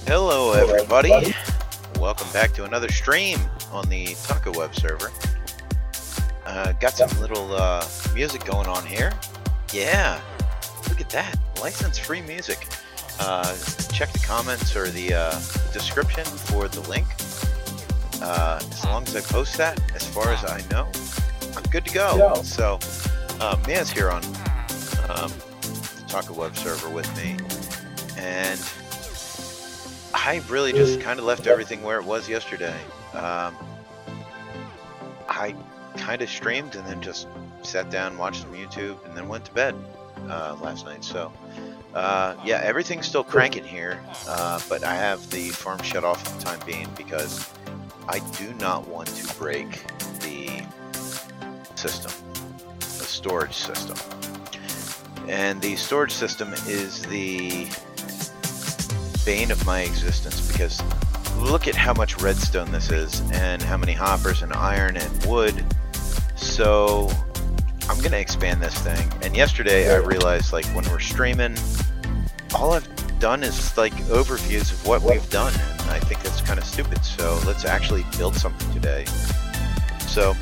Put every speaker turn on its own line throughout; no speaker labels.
Hello everybody, welcome back to another stream on the Tacoweb server. Got some little music going on here. Yeah, look at that, license-free music. Check the comments or the description for the link. As long as I post that, as far as I know, I'm good to go. So, Mia's here on the Tacoweb server with me, and I really just kind of left everything where it was yesterday. I kind of streamed and then just sat down, watched some YouTube, and then went to bed last night. So, yeah, everything's still cranking here, but I have the farm shut off for the time being because I do not want to break the system, the storage system. And the storage system is the bane of my existence, because look at how much redstone this is and how many hoppers and iron and wood. So I'm gonna expand this thing. And yesterday I realized, like, when we're streaming, all I've done is like overviews of what we've done, and I think that's kind of stupid. So let's actually build something today. So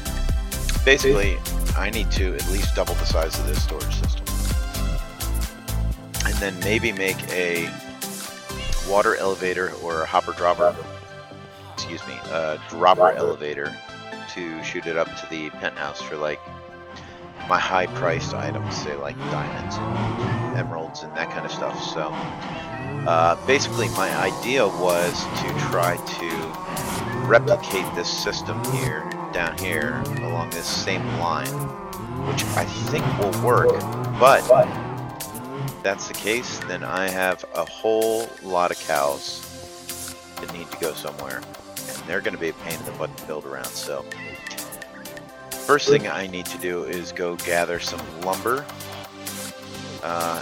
basically I need to at least double the size of this storage system, and then maybe make a water elevator or a hopper dropper, excuse me, a dropper elevator to shoot it up to the penthouse for like my high priced items, say like diamonds and emeralds and that kind of stuff. So basically my idea was to try to replicate this system here, down here, along this same line, which I think will work. But if that's the case, then I have a whole lot of cows that need to go somewhere, and they're going to be a pain in the butt to build around. So first thing I need to do is go gather some lumber.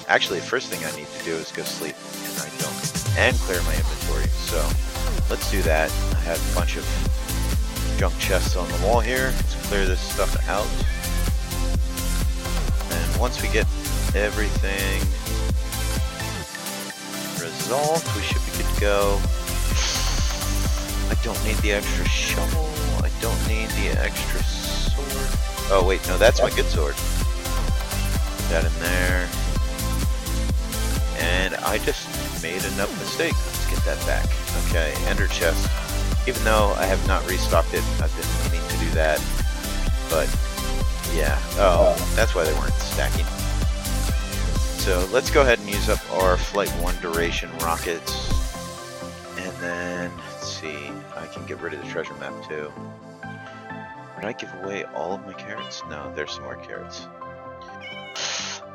Actually, the first thing I need to do is go sleep, and I don't, and clear my inventory. So let's do that. I have a bunch of junk chests on the wall here. Let's clear this stuff out, and once we get everything resolved, we should be good to go. I don't need the extra shovel. I don't need the extra sword. Oh wait, no, that's my good sword. Put that in there. And I just made another mistake. Let's get that back. Okay, ender chest. Even though I have not restocked it, I've been meaning to do that. But yeah, oh, that's why they weren't stacking. So let's go ahead and use up our Flight 1 duration rockets. And then, let's see, I can get rid of the treasure map too. Did I give away all of my carrots? No, there's some more carrots.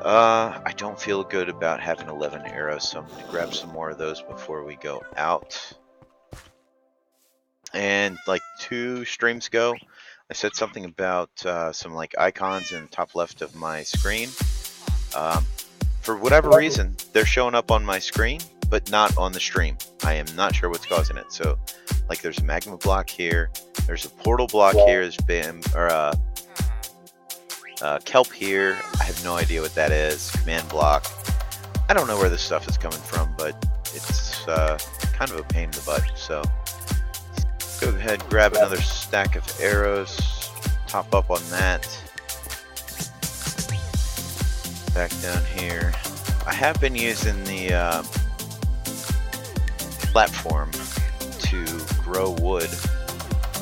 I don't feel good about having 11 arrows, so I'm going to grab some more of those before we go out. And like 2 streams ago, I said something about some like icons in the top left of my screen. For whatever reason, they're showing up on my screen, but not on the stream. I am not sure what's causing it. So, like, there's a magma block here, there's a portal block here, there's been, or kelp here. I have no idea what that is. Command block. I don't know where this stuff is coming from, but it's kind of a pain in the butt. So, go ahead and grab another stack of arrows. Top up on that. Back down here. I have been using the platform to grow wood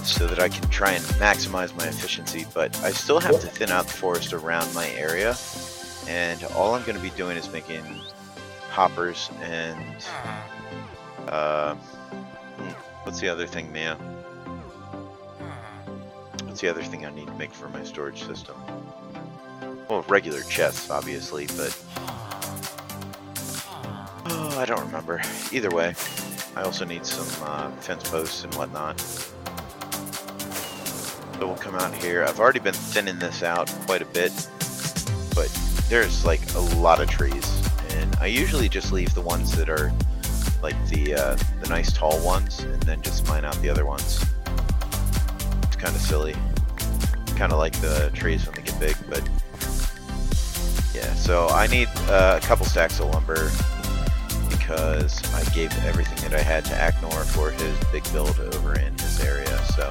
so that I can try and maximize my efficiency, but I still have to thin out the forest around my area, and all I'm going to be doing is making hoppers and what's the other thing, Mia? What's the other thing I need to make for my storage system? Well, regular chests, obviously, but oh, I don't remember. Either way, I also need some fence posts and whatnot. So we'll come out here. I've already been thinning this out quite a bit, but there's like a lot of trees, and I usually just leave the ones that are like the nice tall ones, and then just mine out the other ones. It's kind of silly, kind of like the trees when they get big, but yeah. So I need a couple stacks of lumber because I gave everything that I had to Acnor for his big build over in his area. So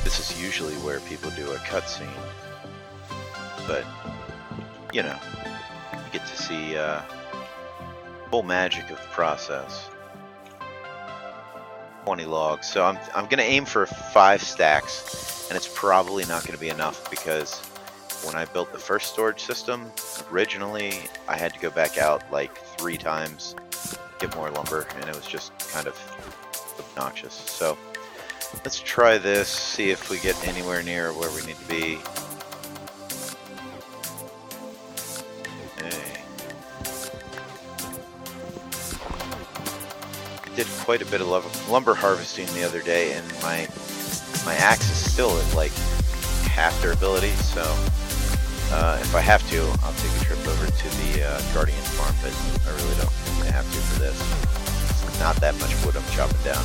this is usually where people do a cutscene, but you know, you get to see full magic of the process. 20 logs, so I'm gonna aim for 5 stacks, and it's probably not gonna be enough because when I built the first storage system originally, I had to go back out like 3 times, get more lumber, and it was just kind of obnoxious. So let's try this, see if we get anywhere near where we need to be. Okay. I did quite a bit of lumber harvesting the other day, and my axe is still at like half durability, so if I have to, I'll take a trip over to the Guardian farm, but I really don't think I have to for this. It's not that much wood I'm chopping down.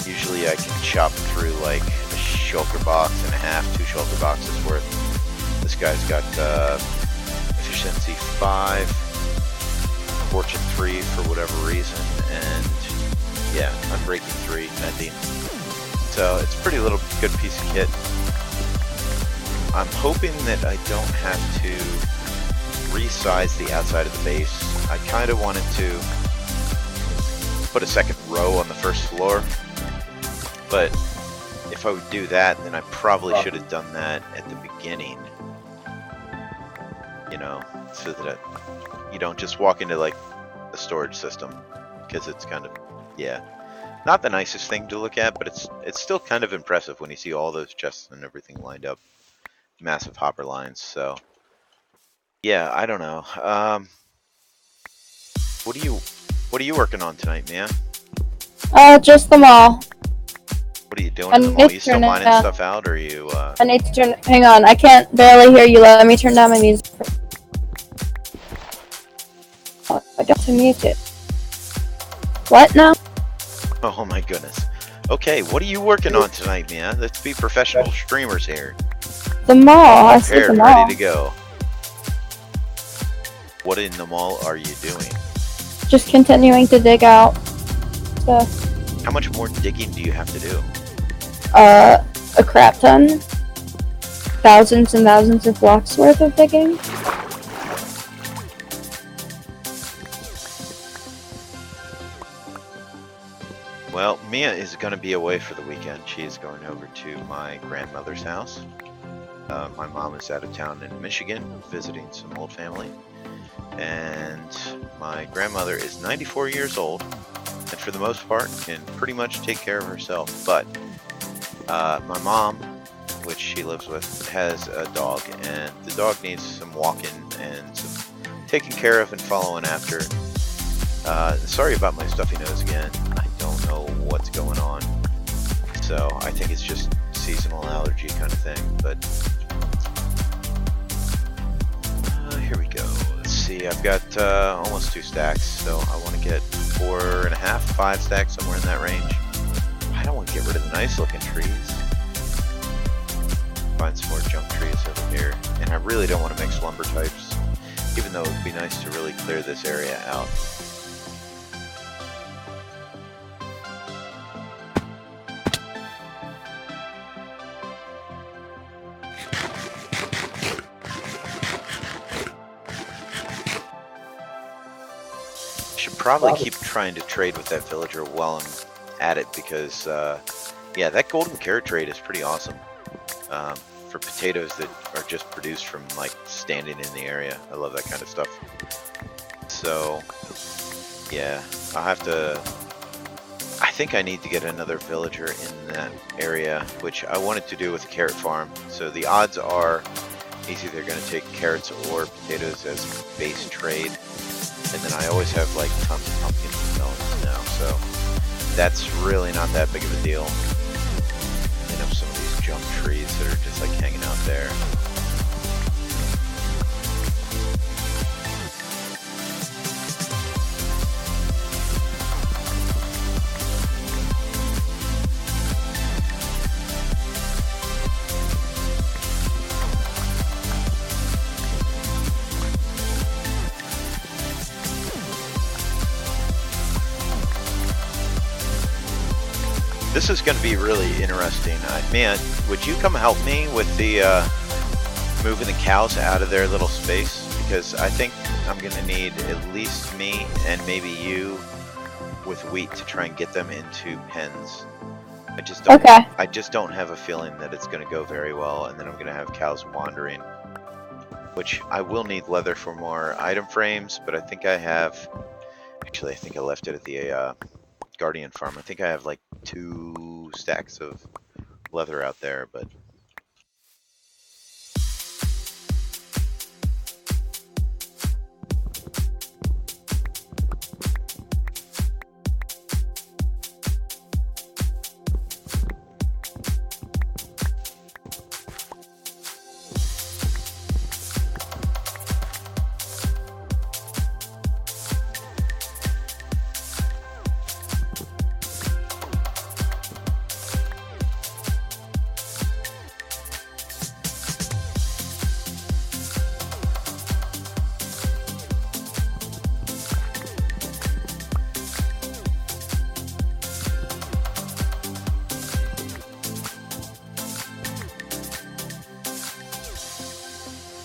Usually I can chop through like a shulker box and a half, 2 shulker boxes worth. This guy's got efficiency 5, fortune 3 for whatever reason, and yeah, unbreaking 3, mending. So it's a pretty little good piece of kit. I'm hoping that I don't have to resize the outside of the base. I kind of wanted to put a second row on the first floor, but if I would do that, then I probably should have done that at the beginning, you know, so that you don't just walk into like a storage system, because it's kind of, yeah, not the nicest thing to look at, but it's still kind of impressive when you see all those chests and everything lined up. Massive hopper lines. So yeah, I don't know. What are you working on tonight, Mia?
Just the mall.
What are you doing in the mall? You still mining stuff out, or are you
I need to turn, hang on, I can't barely hear you. Let me turn down my music. Oh, I got to mute it. What now?
Oh my goodness. Okay, what are you working on tonight, Mia? Let's be professional streamers here.
The mall. I said
Prepared,
the mall.
ready to go. What in the mall are you doing?
Just continuing to dig out stuff.
How much more digging do you have to do?
A crap ton. Thousands and thousands of blocks worth of digging.
Well, Mia is going to be away for the weekend. She is going over to my grandmother's house. My mom is out of town in Michigan visiting some old family. And my grandmother is 94 years old, and for the most part can pretty much take care of herself. But my mom, which she lives with, has a dog, and the dog needs some walking and some taking care of and following after. Sorry about my stuffy nose again. I don't know what's going on. So I think it's just seasonal allergy kind of thing, but here we go. Let's see, I've got almost 2 stacks, so I want to get 4.5, 5 stacks, somewhere in that range. I don't want to get rid of the nice looking trees. Find some more junk trees over here, and I really don't want to mix lumber types, even though it would be nice to really clear this area out. Probably keep trying to trade with that villager while I'm at it, because yeah, that golden carrot trade is pretty awesome for potatoes that are just produced from like standing in the area. I love that kind of stuff. So yeah, I think I need to get another villager in that area, which I wanted to do with a carrot farm. So the odds are he's either going to take carrots or potatoes as base trade. And then I always have like tons of pumpkins and melons now, so that's really not that big of a deal. You know, some of these junk trees that are just there. This is going to be really interesting. Man, would you come help me with the moving the cows out of their little space? Because I think I'm going to need at least me and maybe you with wheat to try and get them into pens. I just don't.
Okay.
I just don't have a feeling that it's going to go very well, and then I'm going to have cows wandering. Which I will need leather for more item frames, but I think I have. Actually, I think I left it at the Guardian farm. I think I have like 2 stacks of leather out there, but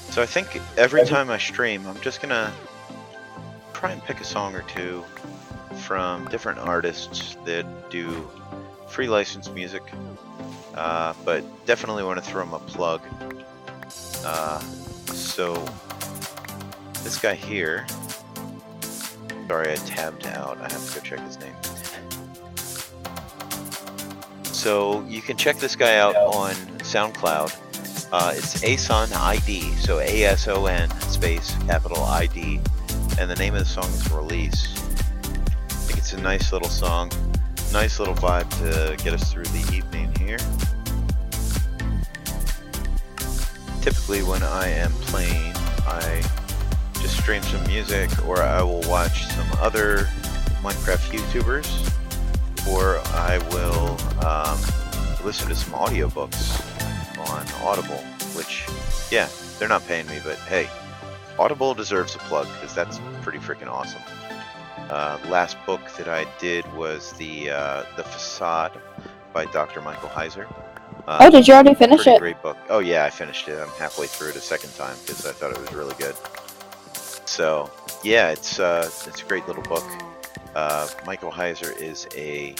so I think every time I stream, I'm just gonna try and pick a song or two from different artists that do free licensed music, but definitely want to throw them a plug. So this guy here, sorry I tabbed out, I have to go check his name. So you can check this guy out on SoundCloud. It's Ason ID, so ASON space capital ID, and the name of the song is Release. I think it's a nice little song, nice little vibe to get us through the evening here. Typically when I am playing, I just stream some music, or I will watch some other Minecraft YouTubers, or I will listen to some audiobooks on Audible, which, yeah, they're not paying me, but hey, Audible deserves a plug because that's pretty freaking awesome. Last book that I did was the Facade by Dr. Michael Heiser.
Oh, did you already finish it?
Great book. Oh yeah, I finished it. I'm halfway through it a second time because I thought it was really good. So yeah, it's a great little book. Michael Heiser is a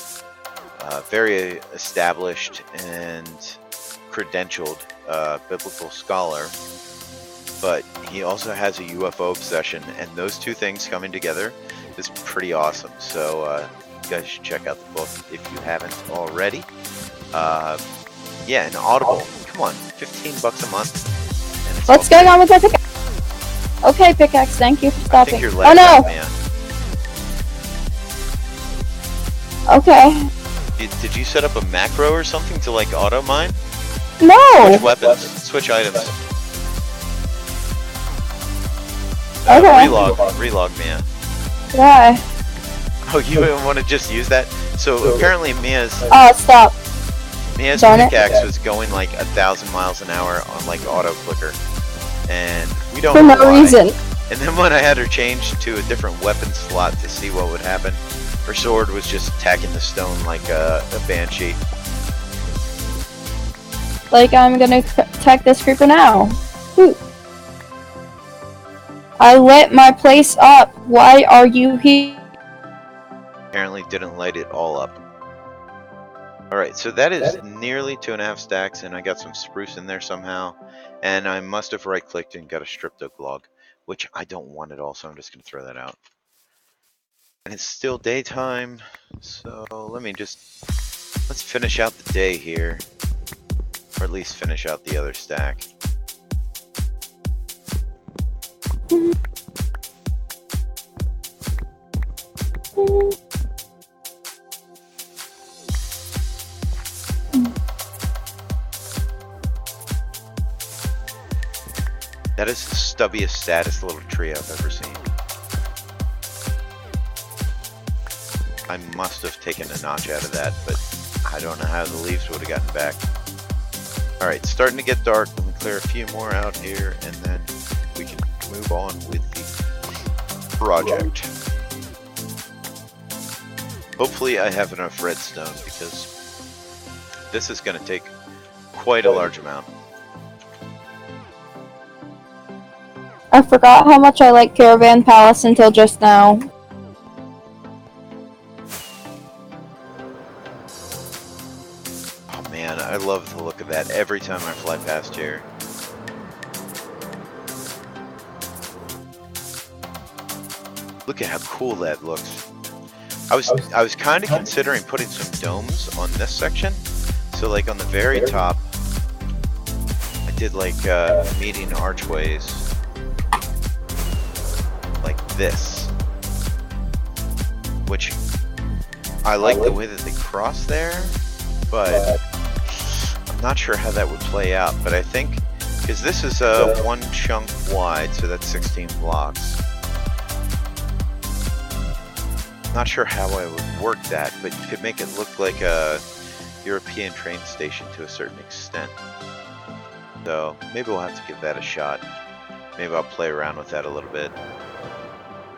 very established and credentialed biblical scholar, but he also has a UFO obsession, and those two things coming together is pretty awesome. So you guys should check out the book if you haven't already. Yeah, and Audible, come on, $15 a month. And it's
What's going on with my pickaxe? Okay, pickaxe, thank you for
I
stopping.
think you're
Oh no!
man.
Okay.
Did you set up a macro or something to like auto mine?
No!
Switch weapons, switch items.
Okay.
Relog, Mia.
Why?
Oh, you want to just use that? So apparently Mia's
Stop. Darn it.
pickaxe was going like 1,000 miles an hour on like auto clicker, and we don't
For
know
no
why.
reason.
And then when I had her change to a different weapon slot to see what would happen, her sword was just attacking the stone like a banshee.
Like, I'm gonna attack this creeper now. Ooh. I lit my place up. Why are you here?
Apparently didn't light it all up. Alright, so that is nearly 2.5 stacks, and I got some spruce in there somehow. And I must have right-clicked and got a stripped oak log, which I don't want at all, so I'm just going to throw that out. And it's still daytime, so let's finish out the day here. Or at least finish out the other stack. That is the stubbiest, saddest little tree I've ever seen. I must have taken a notch out of that, but I don't know how the leaves would have gotten back. Alright, starting to get dark. Let me clear a few more out here, and then we can move on with the project. Hopefully I have enough redstone, because this is going to take quite a large amount.
I forgot how much I like Caravan Palace until just now.
Oh man, I love the look of that every time I fly past here. Look at how cool that looks. I was kind of considering putting some domes on this section. So like on the very top, I did like meeting archways like this, which I like the way that they cross there, but I'm not sure how that would play out. But I think, because this is one chunk wide, so that's 16 blocks. Not sure how I would work that, but you could make it look like a European train station to a certain extent. So maybe we'll have to give that a shot. Maybe I'll play around with that a little bit.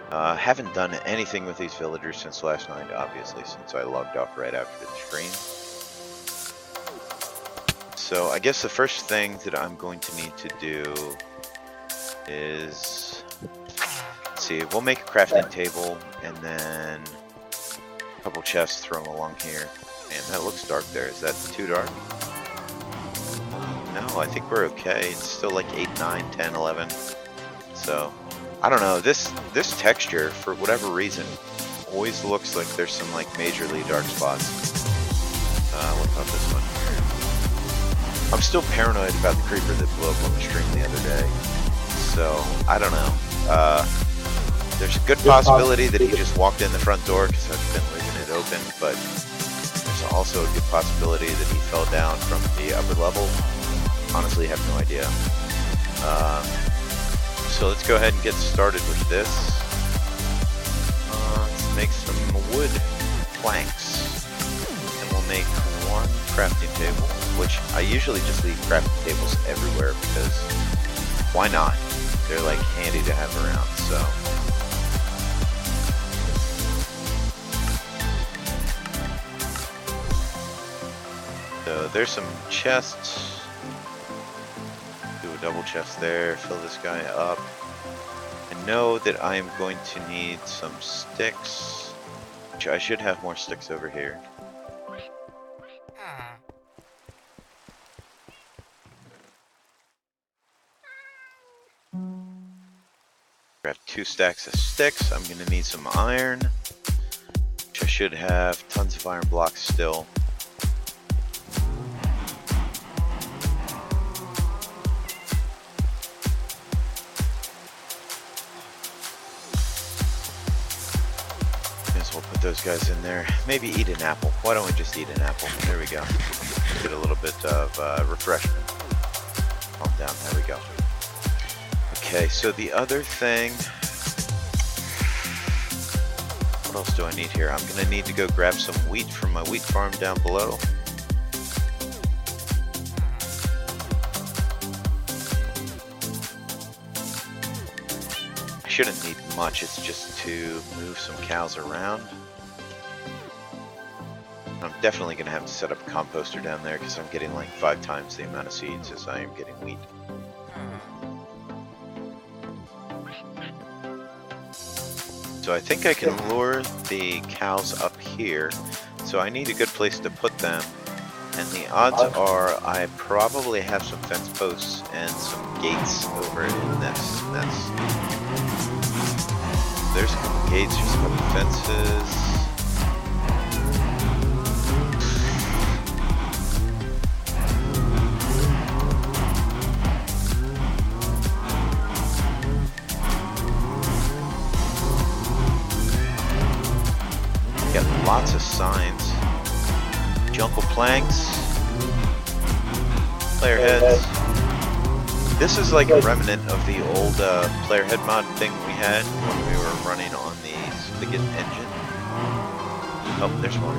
Haven't done anything with these villagers since last night, obviously, since I logged off right after the stream. So I guess the first thing that I'm going to need to do is, let's see, we'll make a crafting table and then a couple chests, throw them along here. Man, that looks dark there. Is that too dark? No, I think we're okay. It's still like 8, 9, 10, 11. So, I don't know. This texture, for whatever reason, always looks like there's some like majorly dark spots. What about this one here? I'm still paranoid about the creeper that blew up on the stream the other day. So, I don't know. There's a good possibility that he just walked in the front door because I've been leaving it open, but there's also a good possibility that he fell down from the upper level. Honestly, I have no idea. So let's go ahead and get started with this. Let's make some wood planks. And we'll make one crafting table, which I usually just leave crafting tables everywhere because why not? They're like handy to have around, so. So there's some chests. Do a double chest there, fill this guy up. I know that I am going to need some sticks, which I should have more sticks over here. Grab 2 stacks of sticks. I'm going to need some iron, which I should have tons of iron blocks still. We'll put those guys in there. Maybe eat an apple. Why don't we just eat an apple? There we go. Get a little bit of refreshment. Calm down. There we go. Okay, so the other thing... What else do I need here? I'm going to need to go grab some wheat from my wheat farm down below. Shouldn't need much, it's just to move some cows around. I'm definitely going to have to set up a composter down there because I'm getting like 5 times the amount of seeds as I am getting wheat. So I think I can lure the cows up here, so I need a good place to put them. And the odds are I probably have some fence posts and some gates over in this mess. There's a couple gates, there's a couple fences. Got lots of signs. Jungle planks. Player heads. This is like a remnant of the old player head mod thing we had when we were running on the Spigot engine. Oh, there's one.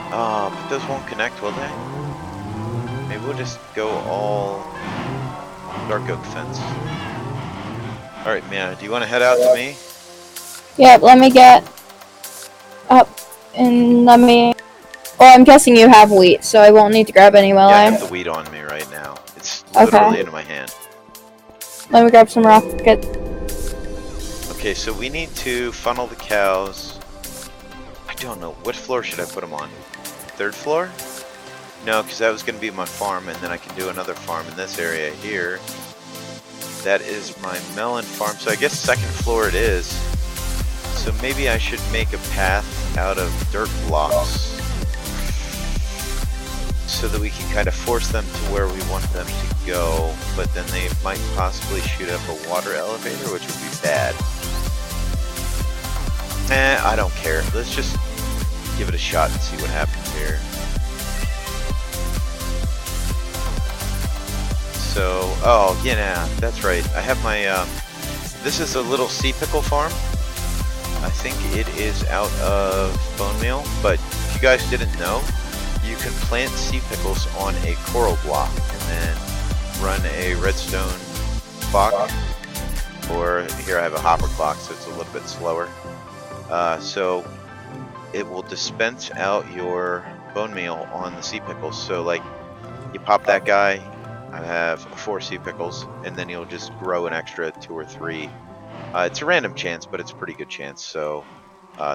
But those won't connect, will they? Maybe we'll just go all dark oak fence. Alright, Mia, do you want to head out to me?
Yep, let me get up and let me... Well, I'm guessing you have wheat, so I won't need to grab any while
I have the wheat on me right now. It's literally in my hand.
Let me grab some rocket.
Okay, so we need to funnel the cows. I don't know. What floor should I put them on? 3rd floor? No, because that was going to be my farm, and then I can do another farm in this area here. That is my melon farm, so I guess 2nd floor it is. So maybe I should make a path out of dirt blocks so that we can kind of force them to where we want them to go, but then they might possibly shoot up a water elevator, which would be bad. I don't care. Let's just give it a shot and see what happens here. So, oh, yeah, that's right. I have my, this is a little sea pickle farm. I think it is out of bone meal, but if you guys didn't know, you can plant sea pickles on a coral block and then run a redstone clock, or here I have a hopper clock, so it's a little bit slower. So it will dispense out your bone meal on the sea pickles. So like you pop that guy, I have 4 sea pickles, and then you'll just grow an extra 2 or 3. It's a random chance, but it's a pretty good chance. So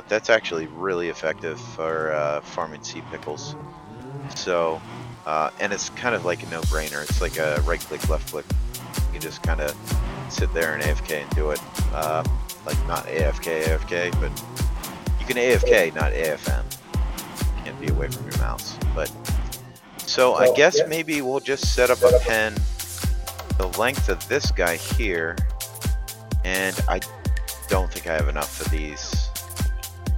that's actually really effective for farming sea pickles. So, and it's kind of like a no-brainer. It's like a right-click, left-click. You can just kind of sit there and AFK and do it. Like not AFK, but you can AFK, not AFM. You can't be away from your mouse. But so I guess maybe we'll just set up a pen the length of this guy here. And I don't think I have enough of these,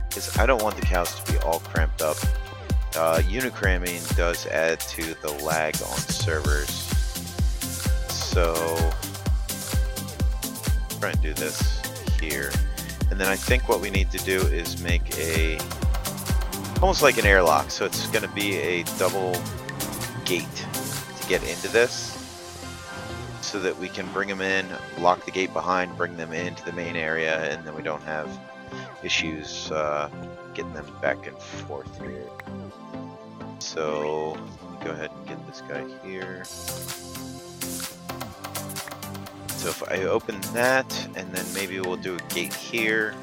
because I don't want the cows to be all cramped up. Unicramming does add to the lag on servers. So try and do this here. And then I think what we need to do is make a, almost like an airlock. So it's going to be a double gate to get into this, so that we can bring them in, lock the gate behind, bring them into the main area, and then we don't have issues getting them back and forth here. So let me go ahead and get this guy here. So if I open that, and then maybe we'll do a gate here,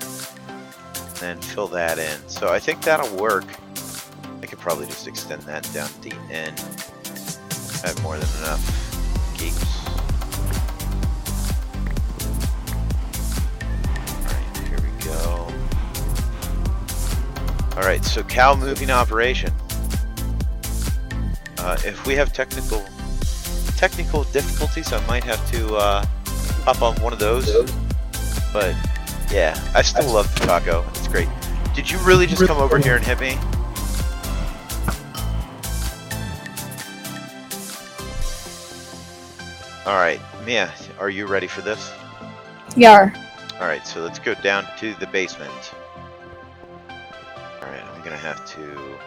and then fill that in. So I think that'll work. I could probably just extend that down to the end. I have more than enough gates. Alright, so cow moving operation. If we have technical difficulties, I might have to hop on one of those. But yeah, I still love the taco. It's great. Did you really just come over here and hit me? Alright, Mia, are you ready for this?
Yar.
Alright, so let's go down to the basement. Alright, I'm gonna have to...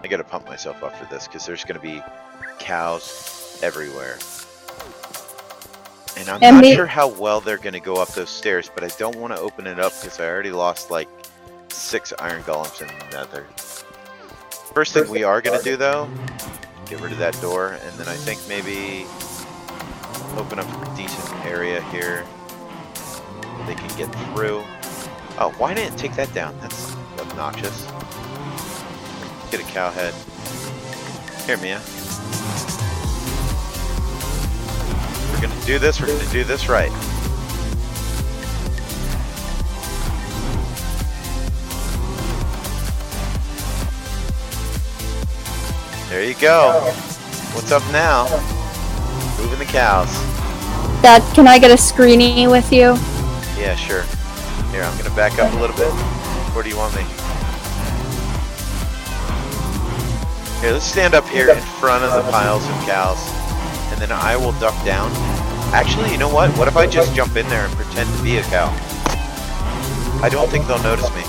I gotta pump myself up for this, because there's gonna be cows everywhere. And I'm not sure how well they're gonna go up those stairs, but I don't want to open it up, because I already lost like 6 iron golems in the nether. First thing we are gonna do though, get rid of that door, and then I think maybe open up a decent area here. They can get through. Oh, why didn't it take that down? That's obnoxious. Get a cow head. Here, Mia. We're gonna do this. We're gonna do this right. There you go. What's up now? Moving the cows.
Dad, can I get a screeny with you?
Yeah, sure. Here, I'm gonna back up a little bit. Where do you want me? Here, let's stand up here in front of the piles of cows, and then I will duck down. Actually, you know what? What if I just jump in there and pretend to be a cow? I don't think they'll notice me.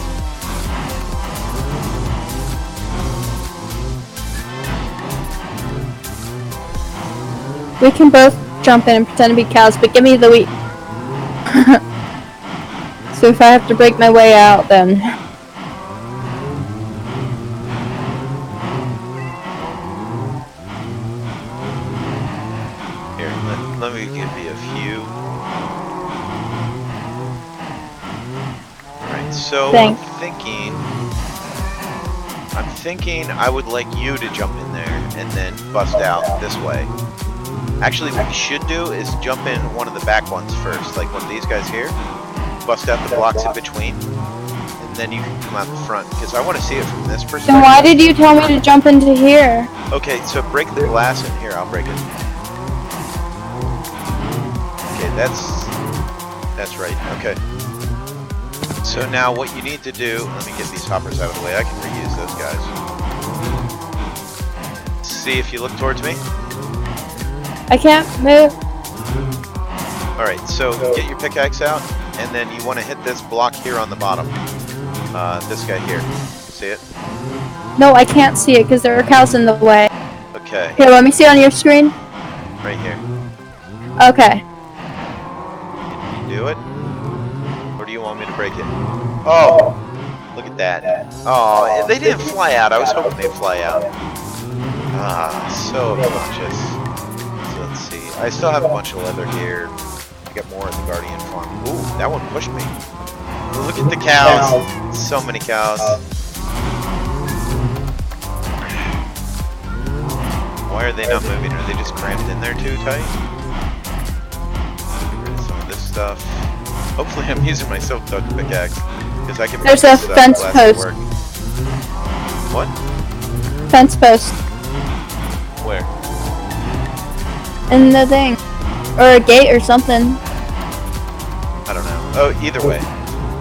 We can both jump in and pretend to be cows, but give me the wheat. So if I have to break my way out, then...
Here, let me give you a few. Alright, so
Thanks.
I'm thinking I would like you to jump in there and then bust out this way. Actually, what we should do is jump in one of the back ones first, like one of these guys here. Bust out the blocks in between, and then you can come out the front, because I want to see it from this perspective.
Then why did you tell me to jump into here?
Okay, so break the glass in here, I'll break it. Okay, that's right, okay. So now what you need to do, let me get these hoppers out of the way, I can reuse those guys. See if you look towards me.
I can't move.
Alright, so get your pickaxe out, and then you want to hit this block here on the bottom. This guy here. See it?
No, I can't see it because there are cows in the way.
Okay.
Here, let me see on your screen.
Right here.
Okay.
Can you do it? Or do you want me to break it? Oh! Look at that. Oh, they didn't fly out. I was hoping they'd fly out. Ah, so obnoxious. So let's see. I still have a bunch of leather here. I got more at the Guardian farm. Ooh, that one pushed me. Look at the cows. So many cows. Why are they not moving? Are they just cramped in there too tight? Get rid of some of this stuff. Hopefully I'm using my silk-touch pickaxe, because I can make
There's a
this
fence
glass
post.
work. What?
Fence post.
Where?
In the thing. Or a gate or something.
I don't know. Oh, either way.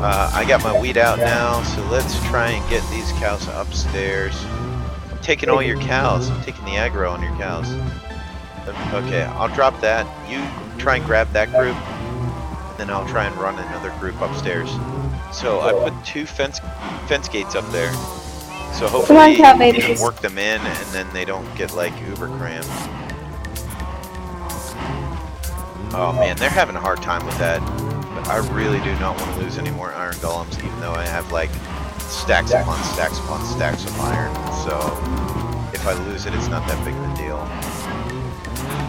I got my wheat out now, so let's try and get these cows upstairs. I'm taking all your cows. I'm taking the aggro on your cows. Okay, I'll drop that. You try and grab that group, and then I'll try and run another group upstairs. So I put 2 fence gates up there. So hopefully you can work them in, and then they don't get like uber cramped. Oh man, they're having a hard time with that. But I really do not want to lose any more iron golems, even though I have like stacks upon stacks upon stacks of iron. So if I lose it, it's not that big of a deal.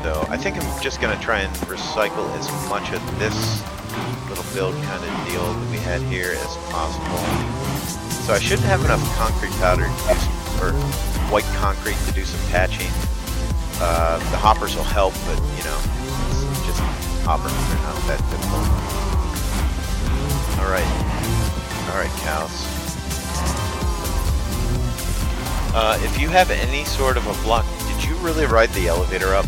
So I think I'm just gonna try and recycle as much of this little build kind of deal that we had here as possible. So I shouldn't have enough concrete powder to do some, or white concrete to do some patching. The hoppers will help, but you know, it's just hoppers are not that difficult. Alright cows. If you have any sort of a block, did you really ride the elevator up?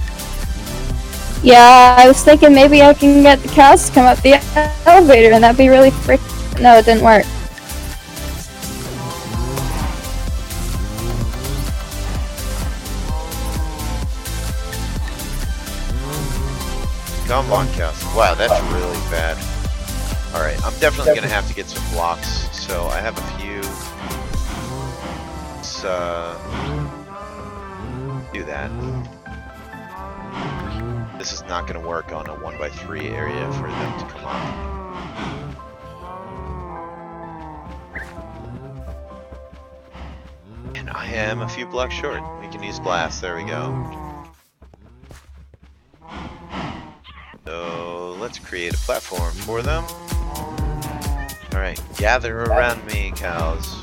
Yeah, I was thinking maybe I can get the cows to come up the elevator, and that'd be really frick. No, it didn't work.
Come on, cows. Wow, that's really bad. Alright, I'm definitely going to have to get some blocks, so I have a few. Let's do that. This is not going to work on a 1x3 area for them to come up. And I am a few blocks short. We can use glass. There we go. So let's create a platform for them. Alright, gather around me, cows.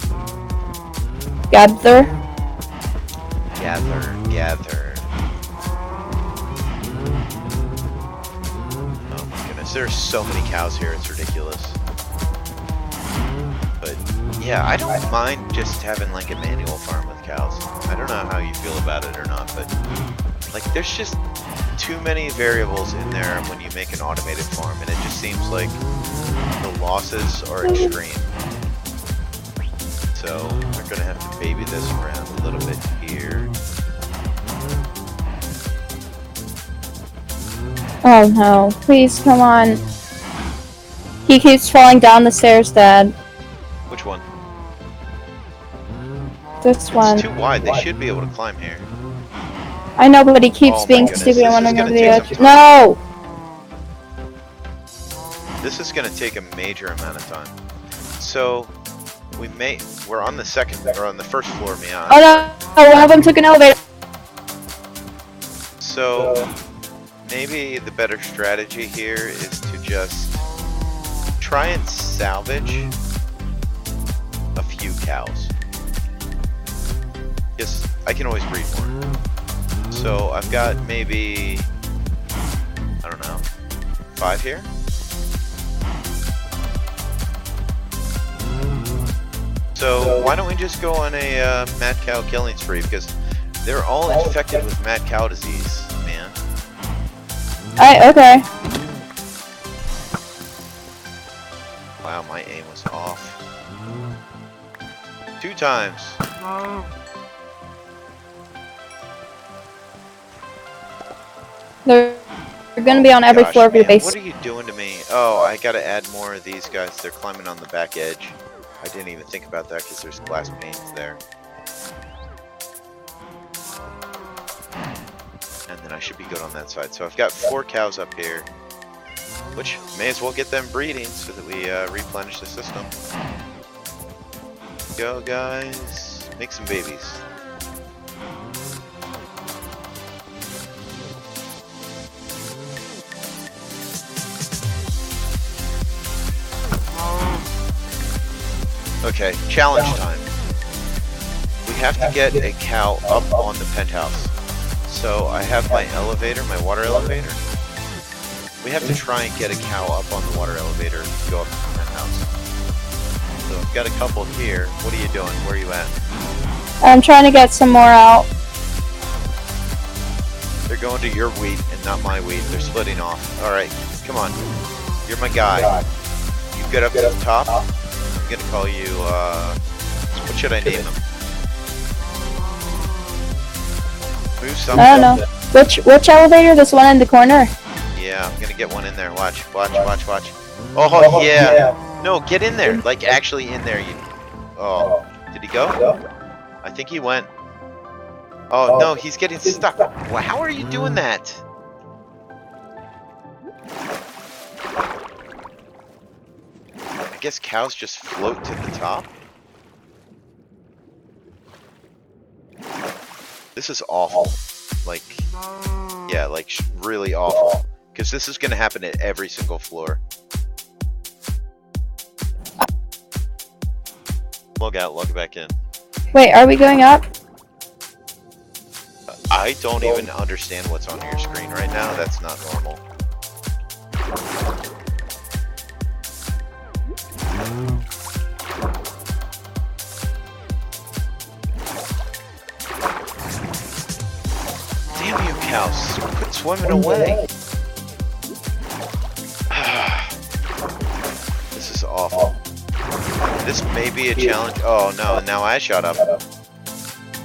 Gather.
Gather. Oh my goodness, there's so many cows here, it's ridiculous. But yeah, I don't mind just having like a manual farm with cows. I don't know how you feel about it or not, but like there's just too many variables in there when you make an automated farm, and it just seems like the losses are extreme. So we're gonna have to baby this around a little bit here.
Oh no, please come on. He keeps falling down the stairs, Dad.
Which one?
This one.
It's too wide. They should be able to climb here.
I know, but he keeps
Oh my
being
goodness,
stupid and
this is
running
gonna
over the
take some
edge.
time.
No!
This is going to take a major amount of time. So we're on the first floor, Mia.
Oh no! Oh, one of them took an elevator.
So maybe the better strategy here is to just try and salvage a few cows. Yes, I can always breed more. So I've got maybe, I don't know, 5 here. So why don't we just go on a mad cow killing spree, because they're all infected with mad cow disease, man.
Okay.
Wow, my aim was off. 2 times.
They're gonna be on every
Gosh,
floor of your
man,
base.
what are you doing to me? Oh, I gotta add more of these guys. They're climbing on the back edge. I didn't even think about that because there's glass panes there. And then I should be good on that side. So I've got 4 cows up here, which may as well get them breeding so that we replenish the system. Go, guys. Make some babies. Okay, challenge time. We have to get a cow up on the penthouse. So I have my elevator, my water elevator. We have to try and get a cow up on the water elevator to go up to the penthouse. So I've got a couple here. What are you doing? Where are you at?
I'm trying to get some more out.
They're going to your wheat and not my wheat. They're splitting off. Alright, come on. You're my guy. You get up to the top. I'm gonna call you, what should I name him? Move something.
I don't know. Which elevator? This one in the corner?
Yeah, I'm gonna get one in there. Watch. Oh, yeah. No, get in there. Like, actually in there. Oh, did he go? I think he went. Oh, no, he's getting stuck. Well, how are you doing that? I guess cows just float to the top. This is awful. Like, yeah, like really awful. Because this is going to happen at every single floor. Log out, log back in.
Wait, are we going up?
I don't even understand what's on your screen right now. That's not normal. Damn you, cows. Quit swimming away. This is awful. This may be a challenge. Oh no, now I shot up.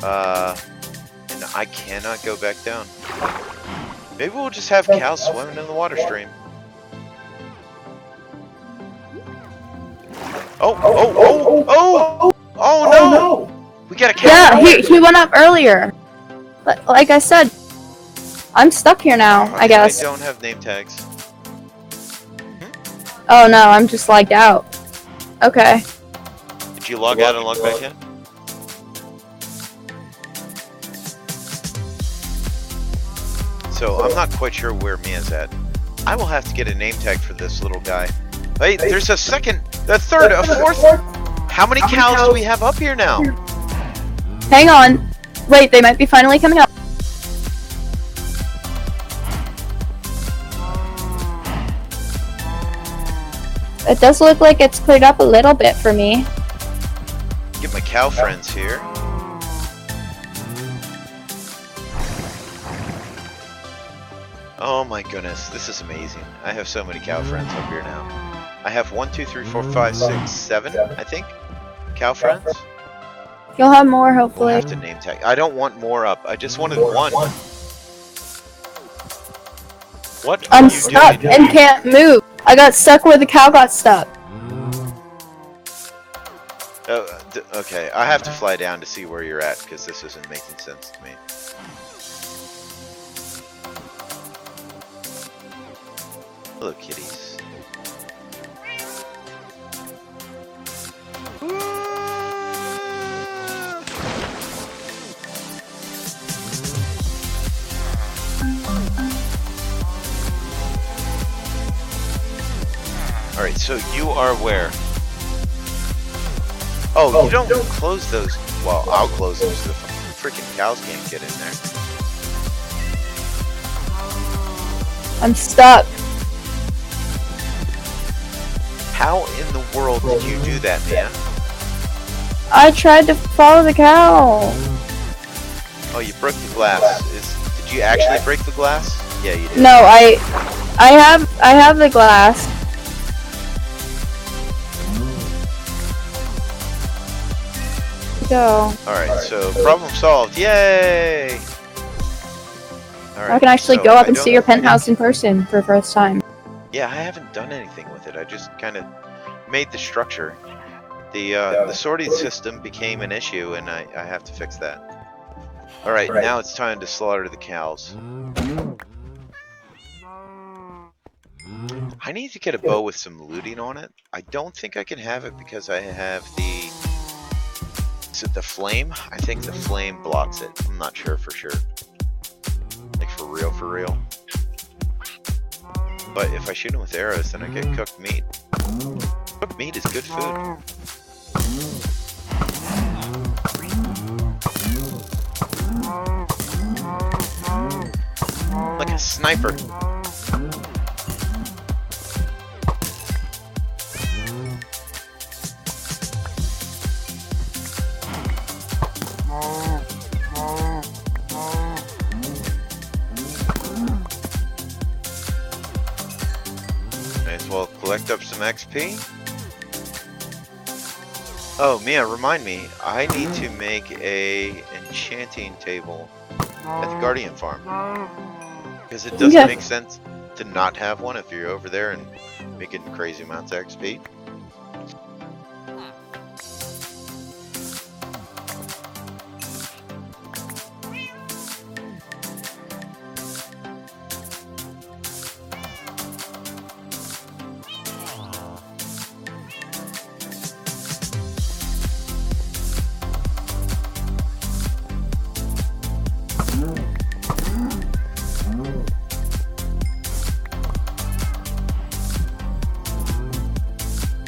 And I cannot go back down. Maybe we'll just have cows swimming in the water stream. Oh no! We got a cow.
Yeah, he went up earlier. But like I said, I'm stuck here now, I guess.
I don't have name tags.
Oh no, I'm just lagged out. Okay.
Did you log out and log back in? So I'm not quite sure where Mia's at. I will have to get a name tag for this little guy. Wait, there's a second, a third, a fourth. How many cows do we have up here now?
Hang on. Wait, they might be finally coming up. It does look like it's cleared up a little bit for me.
Get my cow friends here. Oh my goodness, this is amazing. I have so many cow friends up here now. I have 1, 2, 3, 4, 5, 6, 7, I think, cow friends.
You'll have more,
We'll
hopefully.
have to name tag. I don't want more up. I just wanted one. What are
I'm
you
stuck
doing?
and can't move. I got stuck where the cow got stuck.
Oh, okay, I have to fly down to see where you're at because this isn't making sense to me. Hello, kitties. Alright, so you are where? Oh, you don't close those. Well, I'll close them so the freaking cows can't get in there.
I'm stuck.
How in the world did you do that, Mia?
I tried to follow the cow.
Oh, you broke the glass. Did you actually break the glass? Yeah, you did.
No, I have the glass. Go.
Alright, so problem solved. Yay! Alright,
I can actually
so
go up
I
and
don't
see
know
your
if I
penthouse
did-
in person for the first time.
Yeah, I haven't done anything with it. I just kind of made the structure. The sorting system became an issue, and I have to fix that. Alright, now it's time to slaughter the cows. I need to get a bow with some looting on it. I don't think I can have it because I have the... Is it the flame? I think the flame blocks it. I'm not sure for sure. Like for real. But if I shoot them with arrows, then I get cooked meat. Cooked meat is good food. Like a sniper. May as well collect up some XP. Oh, Mia, remind me, I need to make a enchanting table at the Guardian Farm. Because it doesn't make sense to not have one if you're over there and making crazy amounts of XP.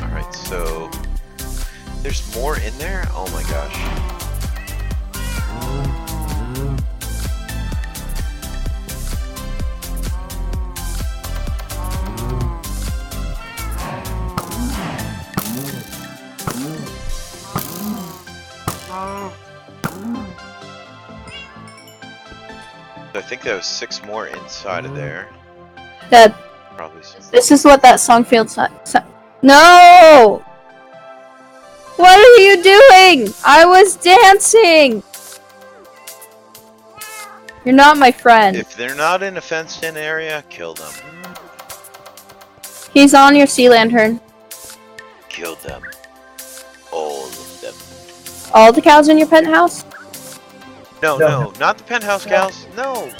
Alright, so there's more in there? Oh my gosh. So I think there was 6 more inside of there.
That
Probably some.
this is what that song feels like. No! What are you doing? I was dancing. You're not my friend.
If they're not in a fenced-in area, kill them.
He's on your sea lantern.
Kill them. All of them.
All the cows in your penthouse?
No, not the penthouse cows. No.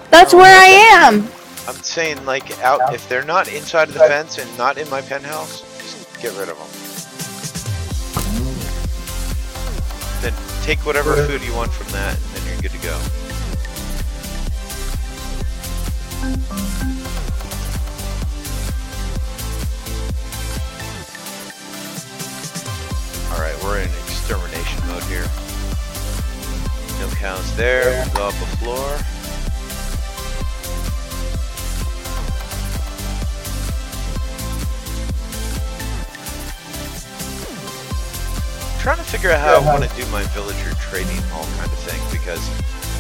That's where I am.
I'm saying like out. If they're not inside of the fence and not in my penthouse, just get rid of them. Then take whatever food you want from that, and then you're good to go. Alright, we're in extermination mode here. No cows there. We'll go up the floor. Trying to figure out how I want to do my villager trading, all kind of thing, because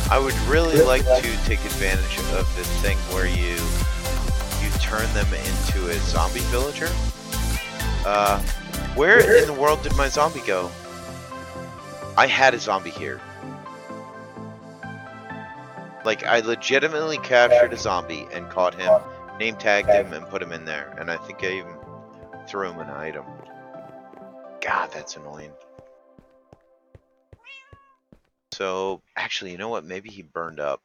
I would really like to take advantage of this thing where you turn them into a zombie villager. Where in the world did my zombie go? I had a zombie here. Like, I legitimately captured a zombie and caught him, name tagged him, and put him in there. And I think I even threw him an item. God, that's annoying. So, actually, you know what? Maybe he burned up.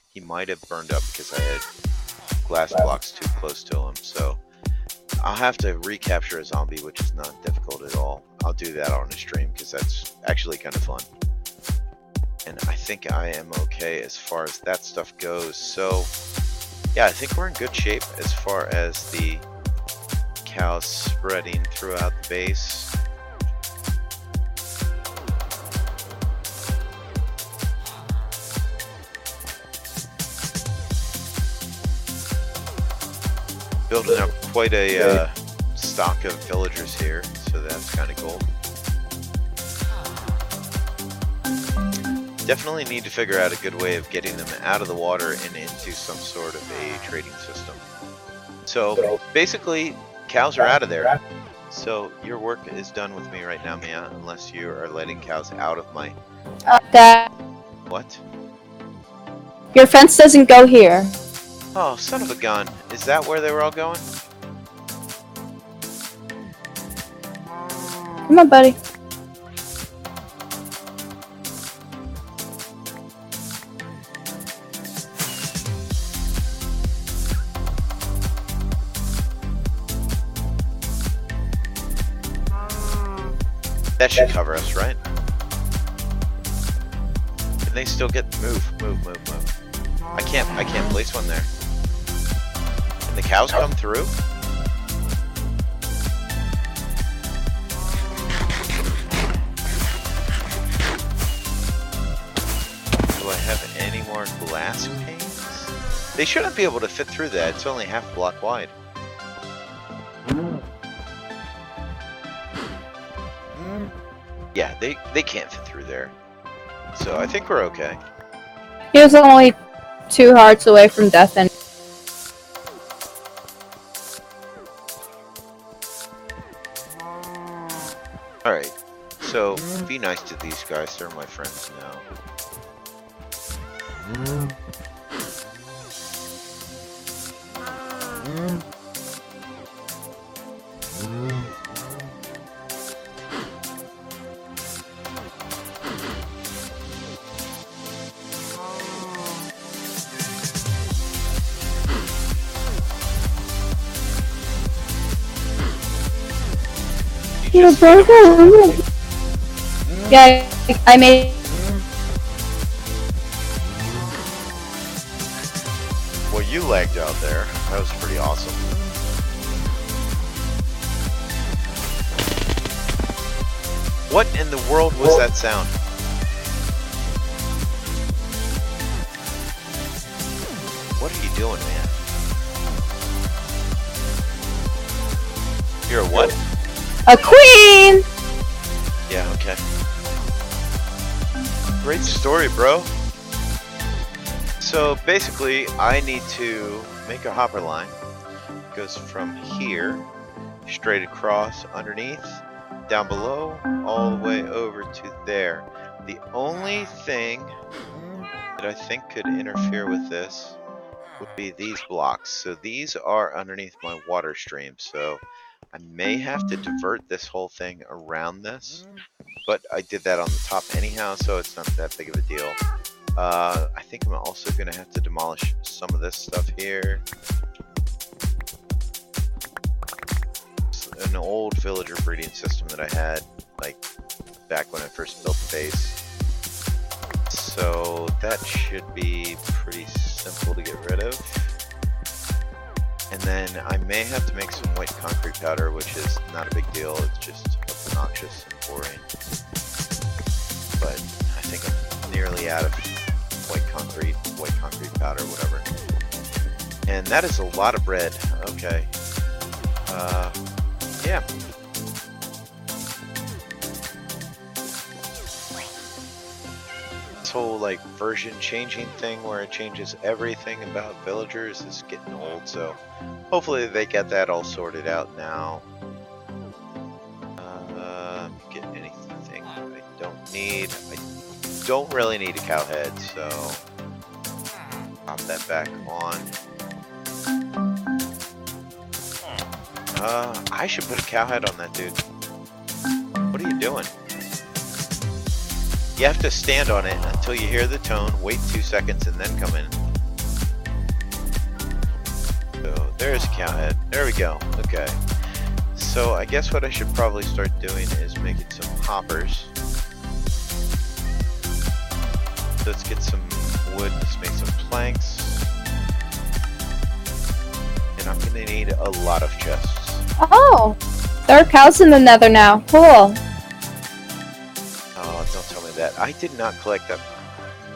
He might have burned up because I had glass blocks too close to him. So, I'll have to recapture a zombie, which is not difficult at all. I'll do that on a stream because that's actually kind of fun. And I think I am okay as far as that stuff goes. So, yeah, I think we're in good shape as far as the cows spreading throughout the base. Building up quite a stock of villagers here, so that's kind of cool. Definitely need to figure out a good way of getting them out of the water and into some sort of a trading system. So basically, cows are out of there. So your work is done with me right now, Mia, unless you are letting cows out of my...
That.
What?
Your fence doesn't go here.
Oh, son of a gun. Is that where they were all going?
Come on, buddy.
That should cover us, right? Can they still get... Move. I can't place one there. Can the cows come through? Do I have any more glass panes? They shouldn't be able to fit through that. It's only half block wide. Yeah, they can't fit through there. So I think we're okay.
He was only 2 hearts away from death and...
Alright, so be nice to these guys. They're my friends now.
Yeah, I made...
Well, you lagged out there. That was pretty awesome. What in the world was that sound? What are you doing, man? You're a what?
A queen!
Yeah, okay. Great story, bro. So basically, I need to make a hopper line. It goes from here, straight across, underneath, down below, all the way over to there. The only thing that I think could interfere with this would be these blocks. So these are underneath my water stream. So I may have to divert this whole thing around this, but I did that on the top anyhow, so it's not that big of a deal. I think I'm also going to have to demolish some of this stuff here. It's an old villager breeding system that I had, like, back when I first built the base. So that should be pretty simple to get rid of. And then I may have to make some white concrete powder, which is not a big deal. It's just obnoxious and boring. But I think I'm nearly out of white concrete powder, whatever. And that is a lot of bread. Okay. Yeah. This whole like version changing thing where it changes everything about villagers is getting old, so hopefully they get that all sorted out now. Get anything I don't need. don't really need a cow head, so pop that back on. I should put a cow head on that dude. What are you doing? You have to stand on it until you hear the tone, wait 2 seconds, and then come in. So there's a cow head. There we go. Okay. So I guess what I should probably start doing is making some hoppers. Let's get some wood, let's make some planks. And I'm gonna need a lot of chests.
Oh! There are cows in the nether now. Cool.
Oh, don't tell me that. I did not collect up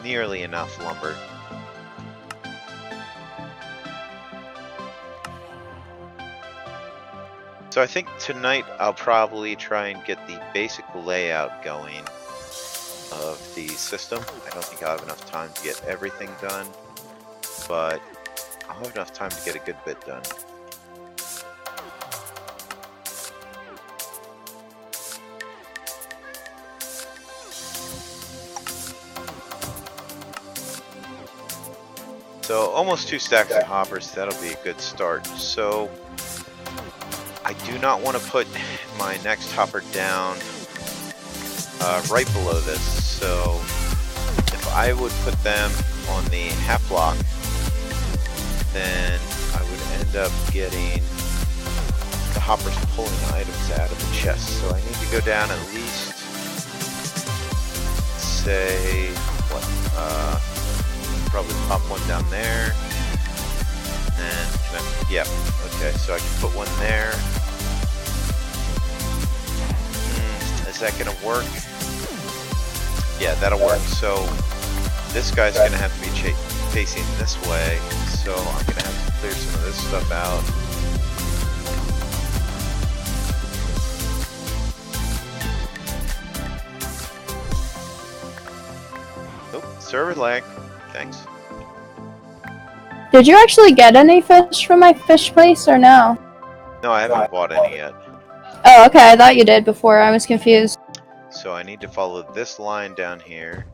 nearly enough lumber. So I think tonight I'll probably try and get the basic layout going of the system. I don't think I'll have enough time to get everything done, but I'll have enough time to get a good bit done. So almost 2 stacks of hoppers, that'll be a good start. So I do not want to put my next hopper down right below this. So if I would put them on the half block, then I would end up getting the hoppers pulling items out of the chest. So I need to go down at least, say, what, probably pop one down there, and yep, okay, so I can put one there. Is that gonna work? Yeah, that'll work. So this guy's gonna have to be facing this way, so I'm gonna have to clear some of this stuff out. Oh, server lag. Thanks.
Did you actually get any fish from my fish place or no?
No, I haven't bought any yet.
Oh, okay. I thought you did before. I was confused.
So I need to follow this line down here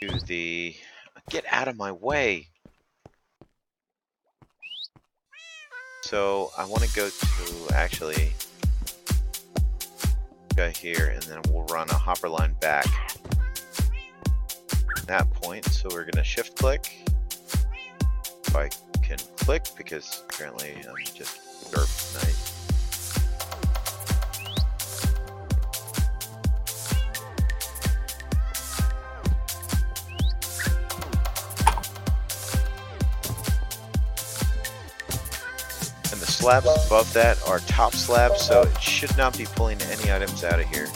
to the... Get out of my way! So I want to go to, actually, go here, and then we'll run a hopper line back. That point, so we're going to shift click. If I can click, because apparently I'm just derp tonight. And the slabs above that are top slabs, so it should not be pulling any items out of here.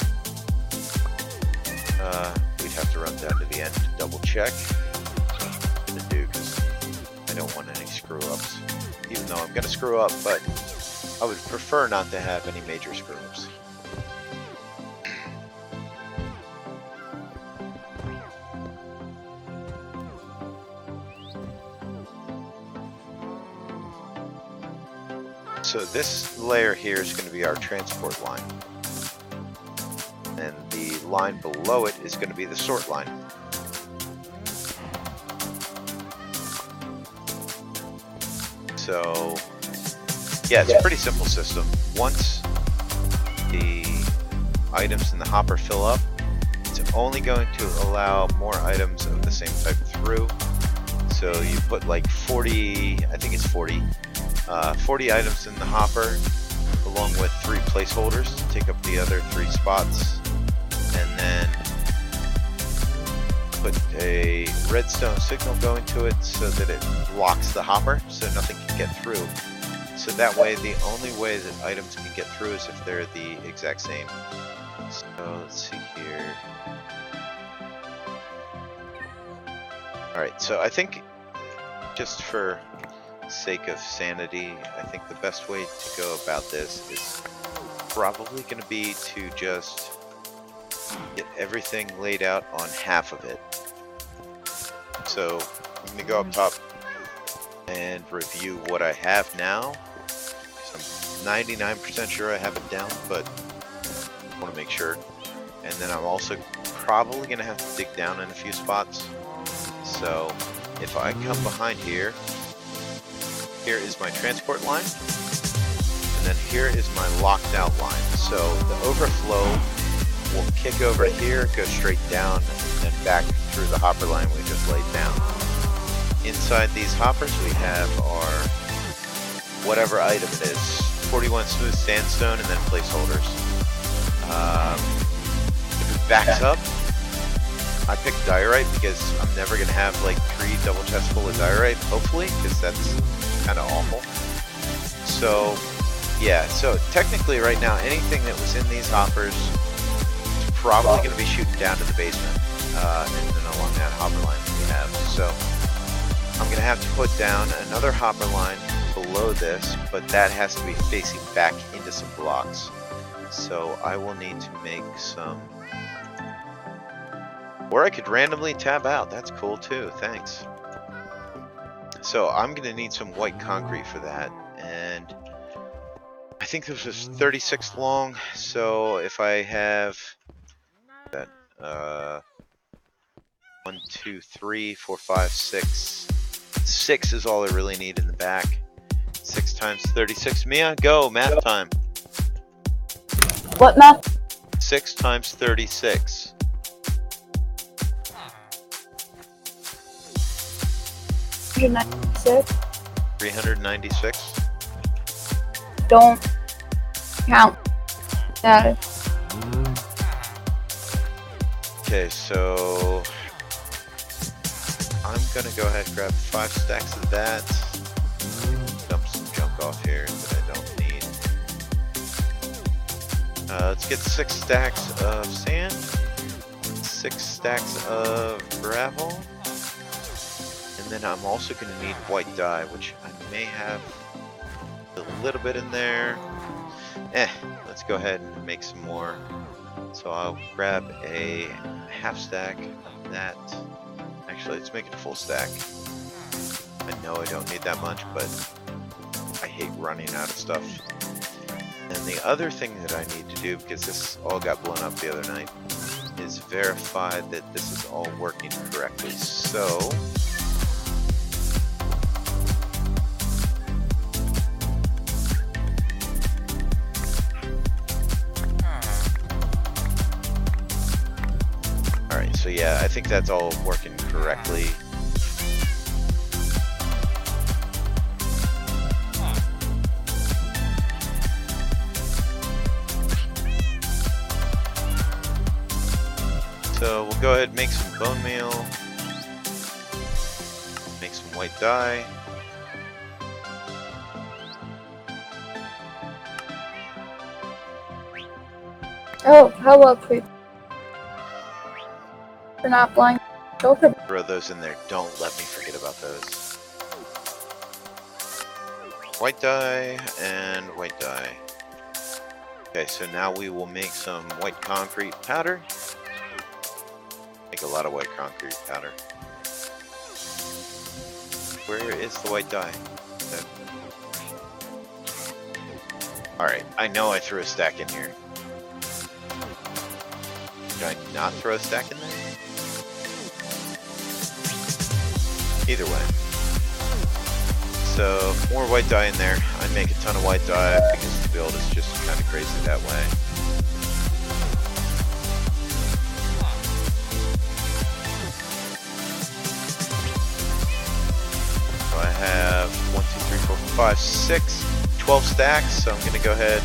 We'd have to run down to the end to double check. I'm gonna do, because I don't want any screw ups. Even though I'm gonna screw up, but I would prefer not to have any major screw ups. So this layer here is going to be our transport line. And the line below it is going to be the sort line. So, yeah, it's a pretty simple system. Once the items in the hopper fill up, it's only going to allow more items of the same type through. So you put like 40, I think it's 40 items in the hopper, along with 3 placeholders to take up the other 3 spots, and then put a redstone signal going to it so that it locks the hopper so nothing can get through. So that way, the only way that items can get through is if they're the exact same. So let's see here. Alright, so I think just for sake of sanity, I think the best way to go about this is probably going to be to just get everything laid out on half of it. So I'm going to go up top and review what I have now. I'm 99% sure I have it down, but I want to make sure. And then I'm also probably gonna have to dig down in a few spots. So if I come behind here, here is my transport line, and then here is my locked out line. So the overflow will kick over here, go straight down, and then back through the hopper line we just laid down. Inside these hoppers we have our whatever item it is, 41 smooth sandstone, and then placeholders. If it backs up, I picked diorite because I'm never going to have like 3 double chests full of diorite, hopefully, because that's kind of awful. So yeah, so technically right now anything that was in these hoppers is probably going to be shooting down to the basement, and then along that hopper line that we have. So I'm going to have to put down another hopper line below this, but that has to be facing back into some blocks. So I will need to make some, or I could randomly tab out. That's cool too, thanks. So I'm gonna need some white concrete for that, and I think this is 36 long. So if I have that, 1, 2, 3, 4, 5, 6. 6 is all I really need in the back. 6 times 36. Mia, go, math time.
What math?
6 times 36.
$396.
396.
Don't count that.
Okay, so I'm gonna go ahead and grab 5 stacks of that. Dump some junk off here that I don't need. Let's get 6 stacks of sand, 6 stacks of gravel, and then I'm also gonna need white dye, which I may have a little bit in there. Let's go ahead and make some more. So I'll grab a half stack of that. Actually, let's make it a full stack. I know I don't need that much, but I hate running out of stuff. And the other thing that I need to do, because this all got blown up the other night, is verify that this is all working correctly. So alright, so yeah, I think that's all working correctly. So we'll go ahead and make some bone meal, make some white dye.
Oh, hello, creep. You're not blind. Go for
Throw those in there. Don't let me forget about those. White dye and white dye. Okay, so now we will make some white concrete powder. Make a lot of white concrete powder. Where is the white dye? Alright, I know I threw a stack in here. Did I not throw a stack in there? Either way. So, more white dye in there. I'd make a ton of white dye because the build is just kind of crazy that way. So I have 1, 2, 3, 4, 5, 6, 12 stacks. So I'm going to go ahead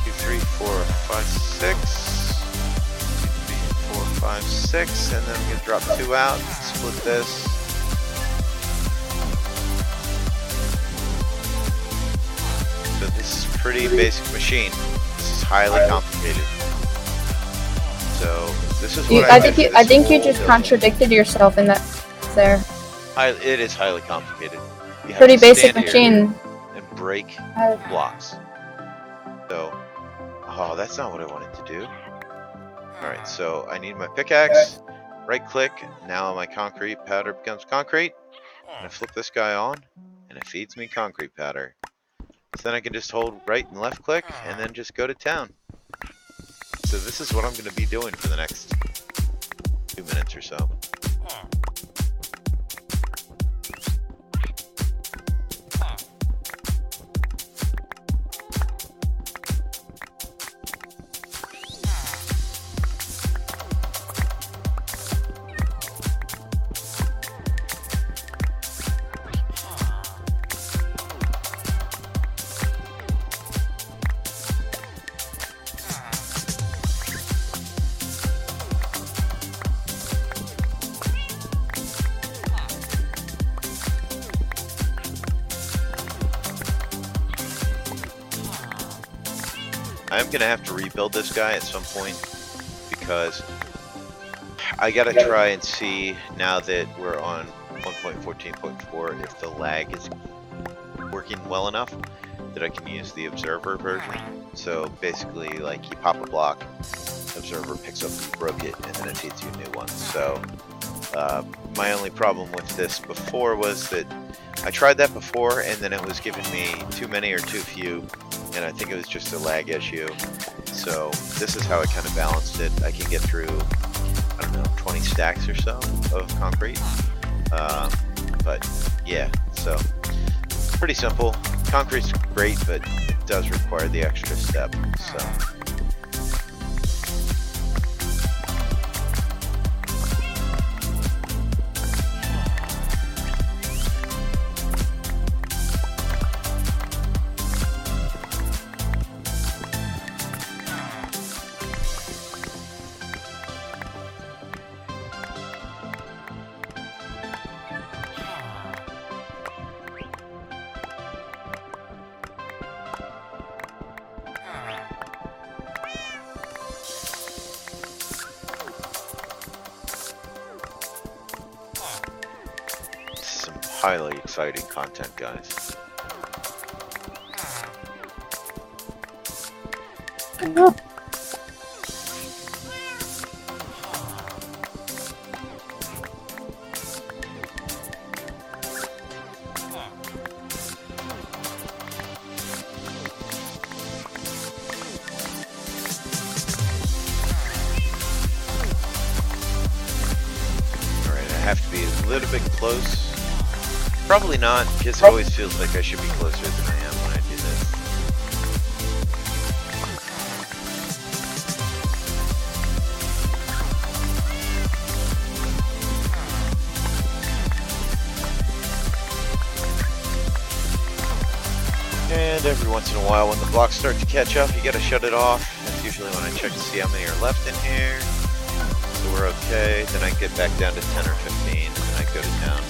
2, 3, 4, 5, 6. 2, 3, 4, 5, 6. And then I'm going to drop 2 out. Split this. So this is a pretty basic machine. This is highly complicated. So this is what
I think you just contradicted yourself in that there.
It is highly complicated. You have
Pretty
to
basic
stand here
machine.
and break blocks. So, oh, that's not what I wanted to do. Alright, so I need my pickaxe. Right click. Now my concrete powder becomes concrete. And I flip this guy on, and it feeds me concrete powder. So then I can just hold right and left click, and then just go to town. So this is what I'm going to be doing for the next 2 minutes or so. I'm gonna have to rebuild this guy at some point because I gotta try and see, now that we're on 1.14.4, if the lag is working well enough that I can use the observer version. So basically, like, you pop a block, observer picks up you broke it, and then it feeds you a new one. So my only problem with this before was that I tried that before, and then it was giving me too many or too few, and I think it was just a lag issue. So this is how I kind of balanced it. I can get through, I don't know, 20 stacks or so of concrete. But yeah, so pretty simple. Concrete's great, but it does require the extra step. So. Highly exciting content, guys.
No.
Alright, I have to be a little bit close. Probably not, because it always feels like I should be closer than I am when I do this. And every once in a while, when the blocks start to catch up, you gotta shut it off. That's usually when I check to see how many are left in here. So we're okay. Then I get back down to 10 or 15, and then I go to town.